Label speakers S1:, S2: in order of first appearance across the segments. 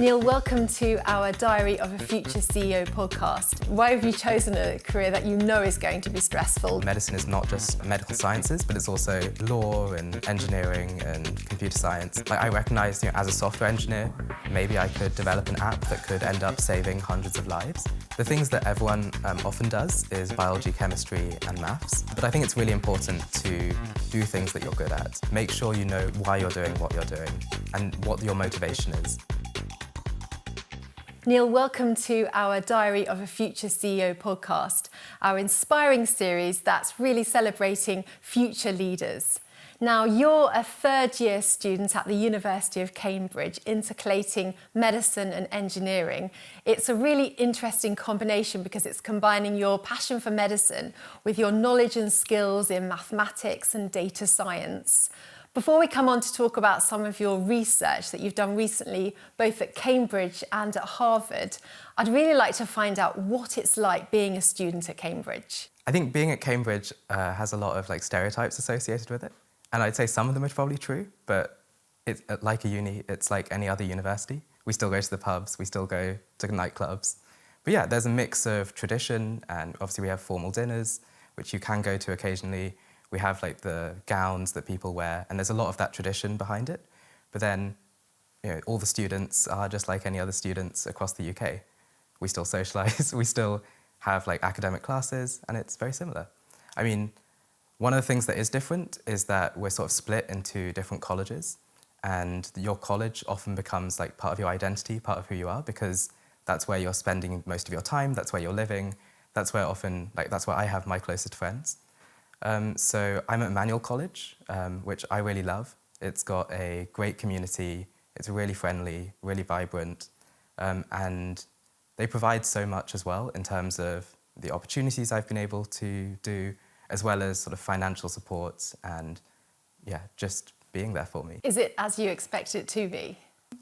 S1: Neil, welcome to our Diary of a Future CEO podcast. Why have you chosen a career that you know is going to be stressful?
S2: Medicine is not just medical sciences, but it's also law and engineering and computer science. I recognise, as a software engineer, maybe I could develop an app that could end up saving hundreds of lives. The things that everyone often does is biology, chemistry and maths, but I think it's really important to do things that you're good at. Make sure you know why you're doing what you're doing and what your motivation is.
S1: Neil, welcome to our Diary of a Future CEO podcast, our inspiring series that's really celebrating future leaders. Now, you're a third-year student at the University of Cambridge, intercalating medicine and engineering. It's a really interesting combination because it's combining your passion for medicine with your knowledge and skills in mathematics and data science. Before we come on to talk about some of your research that you've done recently, both at Cambridge and at Harvard, I'd really like to find out what it's like being a student at Cambridge.
S2: I think being at Cambridge has a lot of stereotypes associated with it. And I'd say some of them are probably true, but it's like a uni, it's like any other university. We still go to the pubs, we still go to nightclubs. But yeah, there's a mix of tradition, and obviously we have formal dinners, which you can go to occasionally. We have the gowns that people wear, and there's a lot of that tradition behind it. But then, all the students are just like any other students across the UK. We still socialise, we still have academic classes, and it's very similar. I mean, one of the things that is different is that we're sort of split into different colleges, and your college often becomes part of your identity, part of who you are, because that's where you're spending most of your time, that's where you're living, that's where often, that's where I have my closest friends. So I'm at Emmanuel College, which I really love. It's got a great community, it's really friendly, really vibrant, and they provide so much as well in terms of the opportunities I've been able to do, as well as sort of financial support and, just being there for me.
S1: Is it as you expected it to be?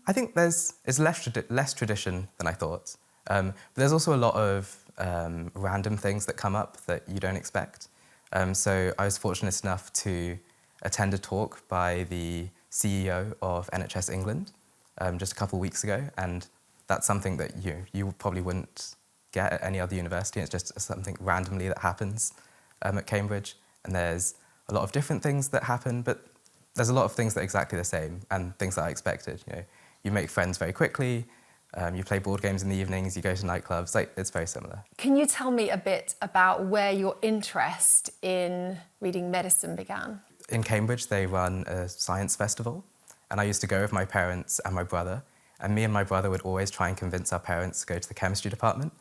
S2: I think it's less tradition than I thought. But there's also a lot of random things that come up that you don't expect. So I was fortunate enough to attend a talk by the CEO of NHS England just a couple of weeks ago, and that's something that you probably wouldn't get at any other university. It's just something randomly that happens at Cambridge, and there's a lot of different things that happen, but there's a lot of things that are exactly the same and things that I expected. You make friends very quickly. You play board games in the evenings, you go to nightclubs, it's very similar.
S1: Can you tell me a bit about where your interest in reading medicine began?
S2: In Cambridge, they run a science festival, and I used to go with my parents and my brother, and me and my brother would always try and convince our parents to go to the chemistry department,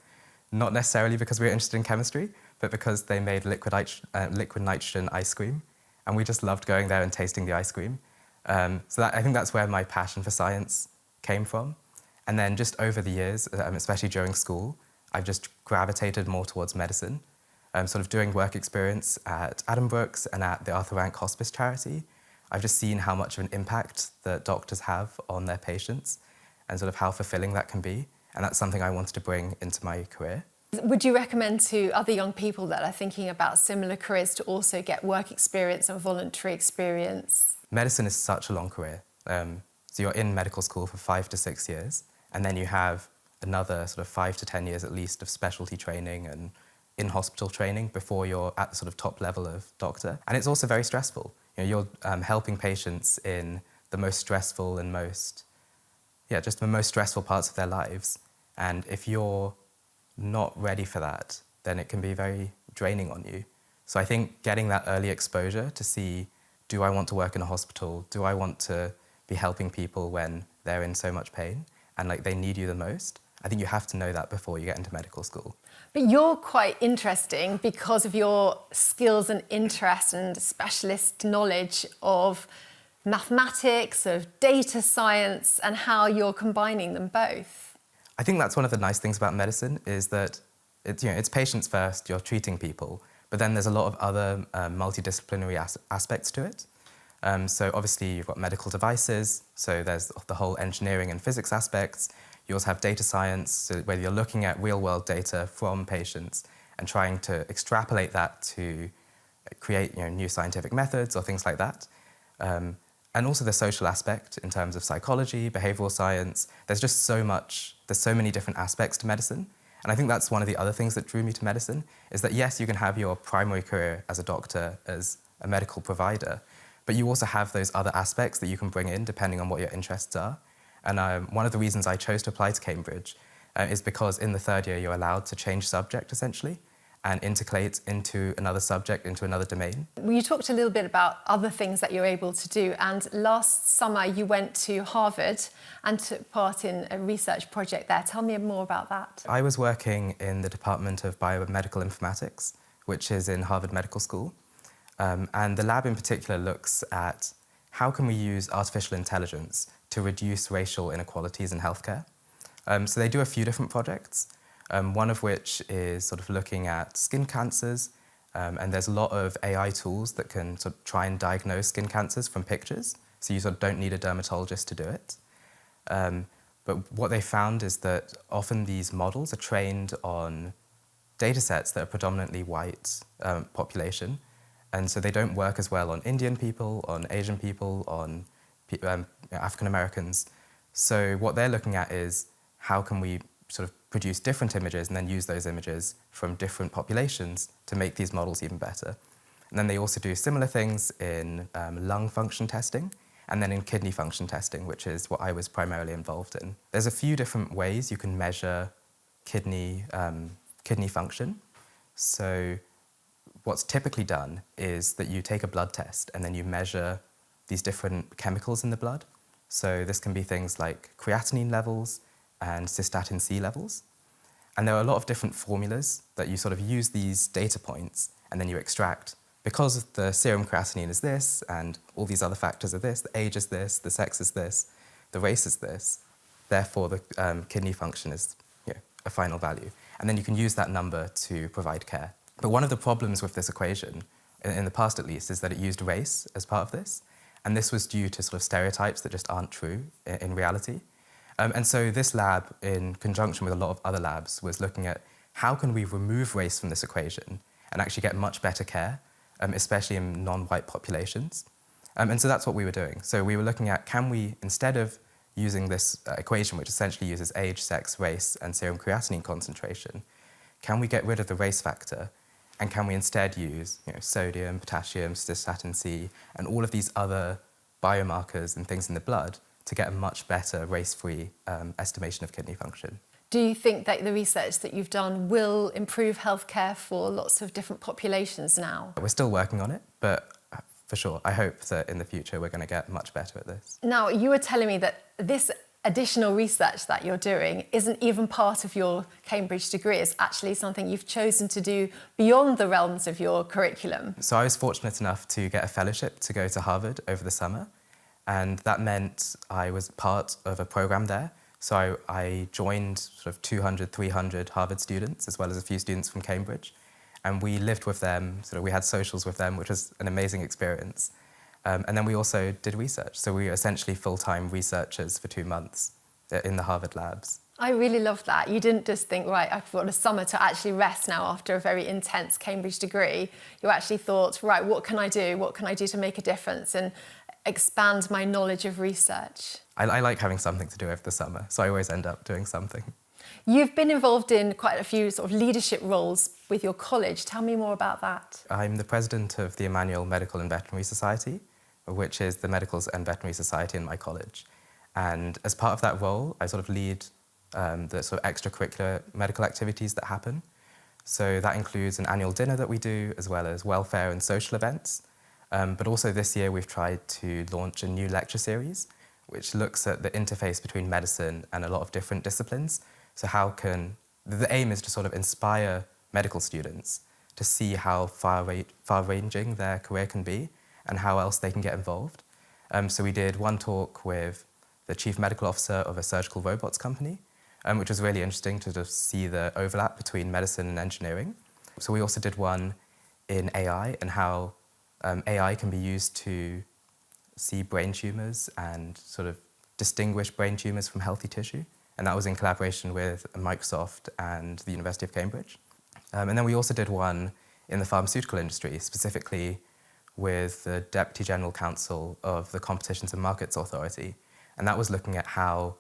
S2: not necessarily because we were interested in chemistry, but because they made liquid nitrogen ice cream, and we just loved going there and tasting the ice cream. So I think that's where my passion for science came from. And then just over the years, especially during school, I've just gravitated more towards medicine. Sort of doing work experience at Addenbrooke's and at the Arthur Rank Hospice charity. I've just seen how much of an impact that doctors have on their patients and sort of how fulfilling that can be. And that's something I wanted to bring into my career.
S1: Would you recommend to other young people that are thinking about similar careers to also get work experience and voluntary experience?
S2: Medicine is such a long career. So you're in medical school for 5 to 6 years. And then you have another sort of 5 to 10 years at least of specialty training and in-hospital training before you're at the sort of top level of doctor. And it's also very stressful. You're helping patients in the most stressful and just the most stressful parts of their lives. And if you're not ready for that, then it can be very draining on you. So I think getting that early exposure to see, do I want to work in a hospital? Do I want to be helping people when they're in so much pain? And they need you the most, I think you have to know that before you get into medical school.
S1: But you're quite interesting because of your skills and interest and specialist knowledge of mathematics, of data science, and how you're combining them both.
S2: I think that's one of the nice things about medicine is that it's patients first, you're treating people, but then there's a lot of other multidisciplinary aspects to it. So obviously you've got medical devices, so there's the whole engineering and physics aspects. You also have data science, so where you're looking at real-world data from patients and trying to extrapolate that to create new scientific methods or things like that. And And also the social aspect in terms of psychology, behavioral science. There's just there's so many different aspects to medicine. And I think that's one of the other things that drew me to medicine, is that yes, you can have your primary career as a doctor, as a medical provider, but you also have those other aspects that you can bring in depending on what your interests are. And one of the reasons I chose to apply to Cambridge is because in the third year you're allowed to change subject essentially and intercalate into another subject, into another domain.
S1: You talked a little bit about other things that you're able to do, and last summer you went to Harvard and took part in a research project there. Tell me more about that.
S2: I was working in the Department of Biomedical Informatics, which is in Harvard Medical School. And the lab in particular looks at how can we use artificial intelligence to reduce racial inequalities in healthcare. So they do a few different projects. One of which is sort of looking at skin cancers, and there's a lot of AI tools that can sort of try and diagnose skin cancers from pictures, so you sort of don't need a dermatologist to do it. But what they found is that often these models are trained on data sets that are predominantly white population, and so they don't work as well on Indian people, on Asian people, on African Americans. So what they're looking at is how can we sort of produce different images and then use those images from different populations to make these models even better. And then they also do similar things in lung function testing and then in kidney function testing, which is what I was primarily involved in. There's a few different ways you can measure kidney function. So what's typically done is that you take a blood test and then you measure these different chemicals in the blood. So this can be things like creatinine levels and cystatin C levels. And there are a lot of different formulas that you sort of use these data points and then you extract. Because the serum creatinine is this, and all these other factors are this, the age is this, the sex is this, the race is this, therefore the kidney function is a final value. And then you can use that number to provide care. But one of the problems with this equation, in the past at least, is that it used race as part of this. And this was due to sort of stereotypes that just aren't true in reality. And so this lab, in conjunction with a lot of other labs, was looking at how can we remove race from this equation and actually get much better care, especially in non-white populations. And so that's what we were doing. So we were looking at, can we, instead of using this equation, which essentially uses age, sex, race, and serum creatinine concentration, can we get rid of the race factor? And can we instead use sodium, potassium, cystatin C, and all of these other biomarkers and things in the blood to get a much better race-free estimation of kidney function?
S1: Do you think that the research that you've done will improve healthcare for lots of different populations now?
S2: We're still working on it, but for sure, I hope that in the future we're going to get much better at this.
S1: Now, you were telling me that this additional research that you're doing isn't even part of your Cambridge degree. It's actually something you've chosen to do beyond the realms of your curriculum.
S2: So I was fortunate enough to get a fellowship to go to Harvard over the summer, and that meant I was part of a program there. So I joined sort of 200, 300 Harvard students, as well as a few students from Cambridge. And we lived with them, we had socials with them, which was an amazing experience. And then we also did research. So we were essentially full-time researchers for 2 months in the Harvard labs.
S1: I really love that. You didn't just think, right, I've got a summer to actually rest now after a very intense Cambridge degree. You actually thought, right, what can I do? What can I do to make a difference and expand my knowledge of research?
S2: I like having something to do over the summer, so I always end up doing something.
S1: You've been involved in quite a few sort of leadership roles with your college. Tell me more about that.
S2: I'm the president of the Emmanuel Medical and Veterinary Society, which is the medical and veterinary society in my college. And as part of that role, I sort of lead the sort of extracurricular medical activities that happen. So that includes an annual dinner that we do, as well as welfare and social events. But also this year we've tried to launch a new lecture series, which looks at the interface between medicine and a lot of different disciplines. So the aim is to sort of inspire medical students to see how far-ranging their career can be and how else they can get involved. So we did one talk with the chief medical officer of a surgical robots company, which was really interesting to just see the overlap between medicine and engineering. So we also did one in AI and how AI can be used to see brain tumours and sort of distinguish brain tumours from healthy tissue. And that was in collaboration with Microsoft and the University of Cambridge. And then we also did one in the pharmaceutical industry, specifically with the Deputy General Counsel of the Competitions and Markets Authority, and that was looking at how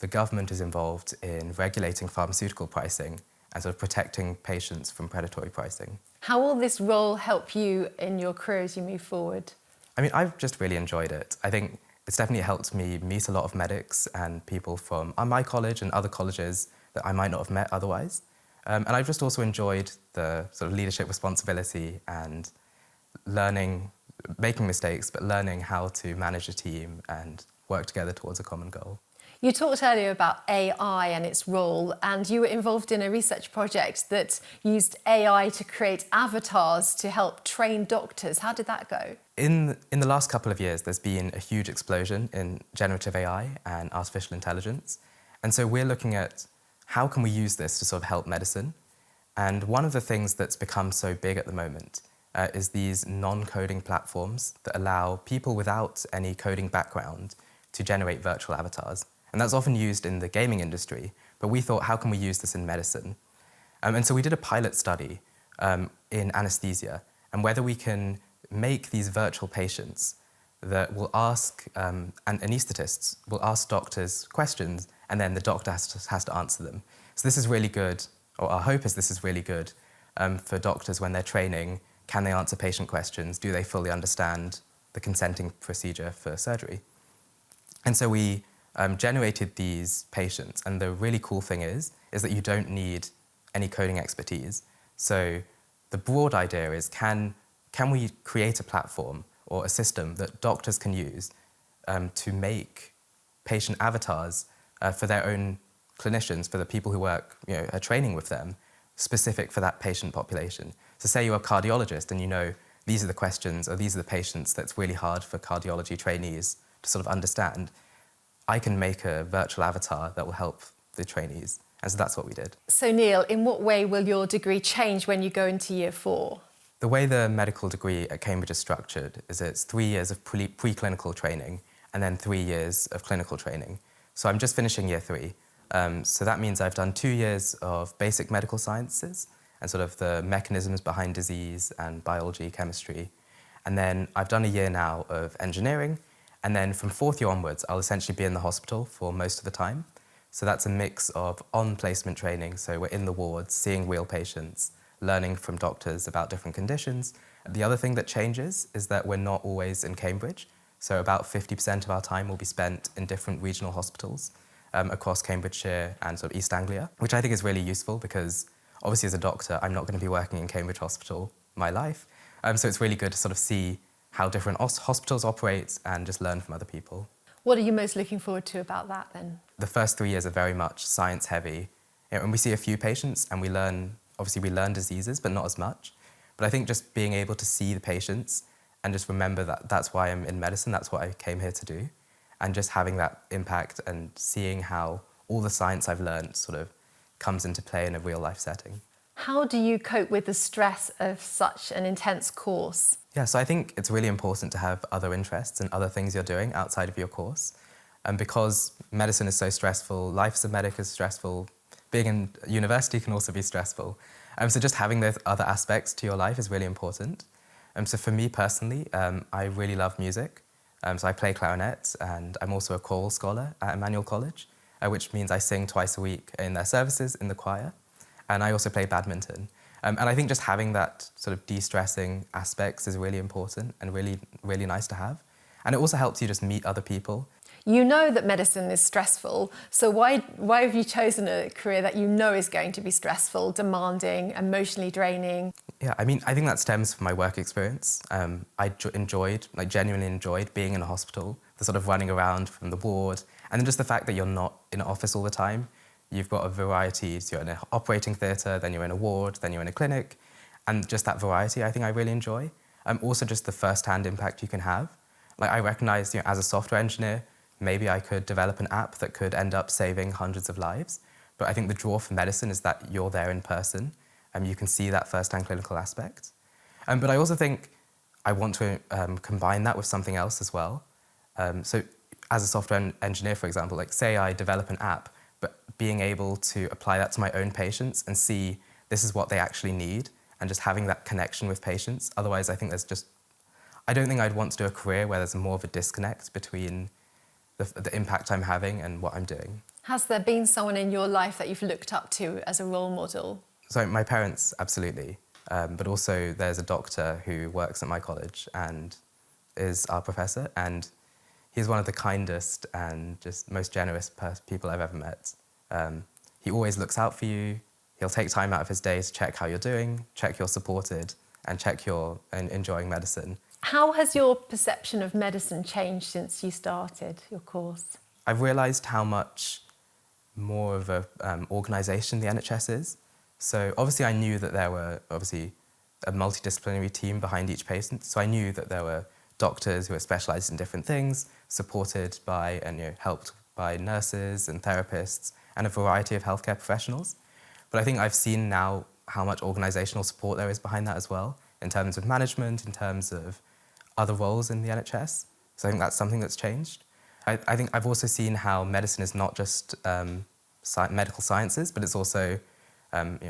S2: the government is involved in regulating pharmaceutical pricing and sort of protecting patients from predatory pricing.
S1: How will this role help you in your career as you move forward?
S2: I mean, I've just really enjoyed it. I think it's definitely helped me meet a lot of medics and people from my college and other colleges that I might not have met otherwise. And I've just also enjoyed the sort of leadership responsibility and learning, making mistakes, but learning how to manage a team and work together towards a common goal.
S1: You talked earlier about AI and its role, and you were involved in a research project that used AI to create avatars to help train doctors. How did that go?
S2: In the last couple of years, there's been a huge explosion in generative AI and artificial intelligence. And so we're looking at how can we use this to sort of help medicine. And one of the things that's become so big at the moment is these non-coding platforms that allow people without any coding background to generate virtual avatars. And that's often used in the gaming industry, but we thought, how can we use this in medicine? And so we did a pilot study in anesthesia, and whether we can make these virtual patients that will ask, and anaesthetists will ask doctors questions, and then the doctor has to answer them. So this is really good, or our hope is this is really good for doctors when they're training. Can they answer patient questions? Do they fully understand the consenting procedure for surgery? And so we generated these patients, and the really cool thing is that you don't need any coding expertise. So the broad idea is, can we create a platform or a system that doctors can use to make patient avatars for their own clinicians, for the people who work, are training with them, specific for that patient population. So say you're a cardiologist and you know these are the questions or these are the patients that's really hard for cardiology trainees to sort of understand. I can make a virtual avatar that will help the trainees. And so that's what we did.
S1: So Neil, in what way will your degree change when you go into year 4?
S2: The way the medical degree at Cambridge is structured is it's 3 years of preclinical training and then 3 years of clinical training. So I'm just finishing year 3. So that means I've done 2 years of basic medical sciences and sort of the mechanisms behind disease and biology, chemistry. And then I've done a year now of engineering. And then from 4th year onwards, I'll essentially be in the hospital for most of the time. So that's a mix of on-placement training, so we're in the wards, seeing real patients, learning from doctors about different conditions. The other thing that changes is that we're not always in Cambridge. So about 50% of our time will be spent in different regional hospitals across Cambridgeshire and sort of East Anglia, which I think is really useful because obviously as a doctor, I'm not going to be working in Cambridge Hospital my life. So it's really good to sort of see how different hospitals operate and just learn from other people.
S1: What are you most looking forward to about that then?
S2: The first 3 years are very much science heavy. And we see a few patients and we learn diseases, but not as much. But I think just being able to see the patients and just remember that that's why I'm in medicine, that's what I came here to do. And just having that impact and seeing how all the science I've learned sort of comes into play in a real life setting.
S1: How do you cope with the stress of such an intense course?
S2: Yeah, so I think it's really important to have other interests and other things you're doing outside of your course. And because medicine is so stressful, life as a medic is stressful, being in university can also be stressful. So just having those other aspects to your life is really important. So for me personally, I really love music. So I play clarinet and I'm also a choral scholar at Emmanuel College, which means I sing twice a week in their services in the choir. And I also play badminton. And I think just having that sort of de-stressing aspects is really important and really, really nice to have. And it also helps you just meet other people.
S1: You know that medicine is stressful, so why have you chosen a career that you know is going to be stressful, demanding, emotionally draining?
S2: Yeah, I mean, I think that stems from my work experience. I genuinely enjoyed being in a hospital, the sort of running around from the ward, and then just the fact that you're not in an office all the time. You've got a variety, so you're in an operating theatre, then you're in a ward, then you're in a clinic, and just that variety I think I really enjoy. Also just the first-hand impact you can have. Like I recognise, as a software engineer, maybe I could develop an app that could end up saving hundreds of lives. But I think the draw for medicine is that you're there in person and you can see that first-hand clinical aspect. But I also think I want to combine that with something else as well. So as a software engineer, for example, like say I develop an app, but being able to apply that to my own patients and see this is what they actually need and just having that connection with patients. Otherwise, I think I don't think I'd want to do a career where there's more of a disconnect between the impact I'm having and what I'm doing.
S1: Has there been someone in your life that you've looked up to as a role model?
S2: So my parents, absolutely. But also there's a doctor who works at my college and is our professor, and he's one of the kindest and just most generous people I've ever met. He always looks out for you. He'll take time out of his day to check how you're doing, check you're supported, and check you're enjoying medicine.
S1: How has your perception of medicine changed since you started your course?
S2: I've realised how much more of an organisation the NHS is. So obviously I knew that there were obviously a multidisciplinary team behind each patient. So I knew that there were doctors who were specialised in different things, supported by and helped by nurses and therapists and a variety of healthcare professionals. But I think I've seen now how much organisational support there is behind that as well, in terms of management, in terms of other roles in the NHS. So I think that's something that's changed. I think I've also seen how medicine is not just medical sciences, but it's also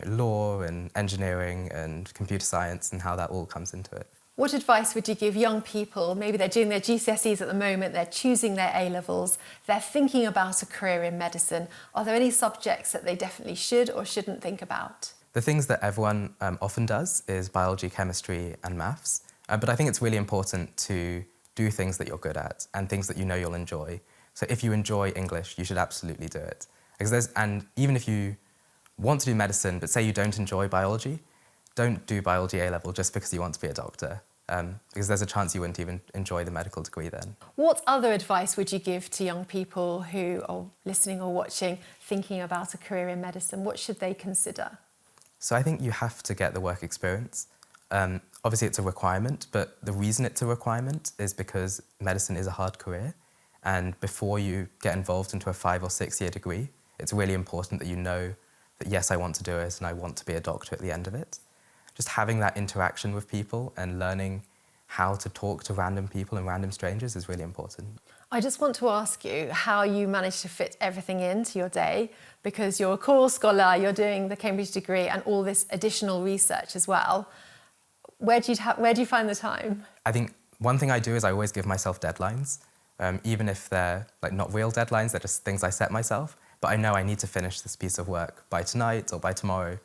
S2: law and engineering and computer science and how that all comes into it.
S1: What advice would you give young people? Maybe they're doing their GCSEs at the moment, they're choosing their A-levels, they're thinking about a career in medicine. Are there any subjects that they definitely should or shouldn't think about?
S2: The things that everyone often does is biology, chemistry and maths. But I think it's really important to do things that you're good at and things that you know you'll enjoy. So if you enjoy English, you should absolutely do it. And even if you want to do medicine, but say you don't enjoy biology, don't do biology A-level just because you want to be a doctor, because there's a chance you wouldn't even enjoy the medical degree then.
S1: What other advice would you give to young people who are listening or watching, thinking about a career in medicine? What should they consider?
S2: So I think you have to get the work experience. Obviously it's a requirement, but the reason it's a requirement is because medicine is a hard career, and before you get involved into a 5 or 6 year degree, it's really important that you know that yes, I want to do it and I want to be a doctor at the end of it. Just having that interaction with people and learning how to talk to random people and random strangers is really important.
S1: I just want to ask you how you manage to fit everything into your day, because you're a core scholar, you're doing the Cambridge degree and all this additional research as well. Where do you find the time? I
S2: think one thing I do is I always give myself deadlines, even if they're not real deadlines, they're just things I set myself. But I know I need to finish this piece of work by tonight or by tomorrow,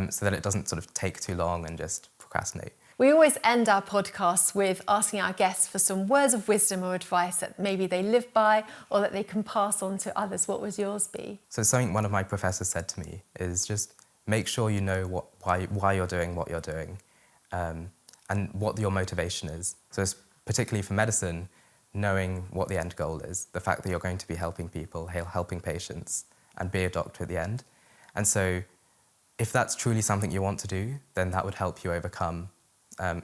S2: so that it doesn't sort of take too long and just procrastinate.
S1: We always end our podcasts with asking our guests for some words of wisdom or advice that maybe they live by or that they can pass on to others. What would yours be? So
S2: something one of my professors said to me is just make sure you know why you're doing what you're doing, and what your motivation is. So particularly for medicine, knowing what the end goal is, the fact that you're going to be helping people, helping patients, and be a doctor at the end. And so if that's truly something you want to do, then that would help you overcome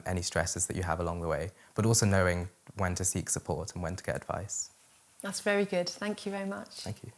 S2: any stresses that you have along the way, but also knowing when to seek support and when to get advice.
S1: That's very good. Thank you very much.
S2: Thank you.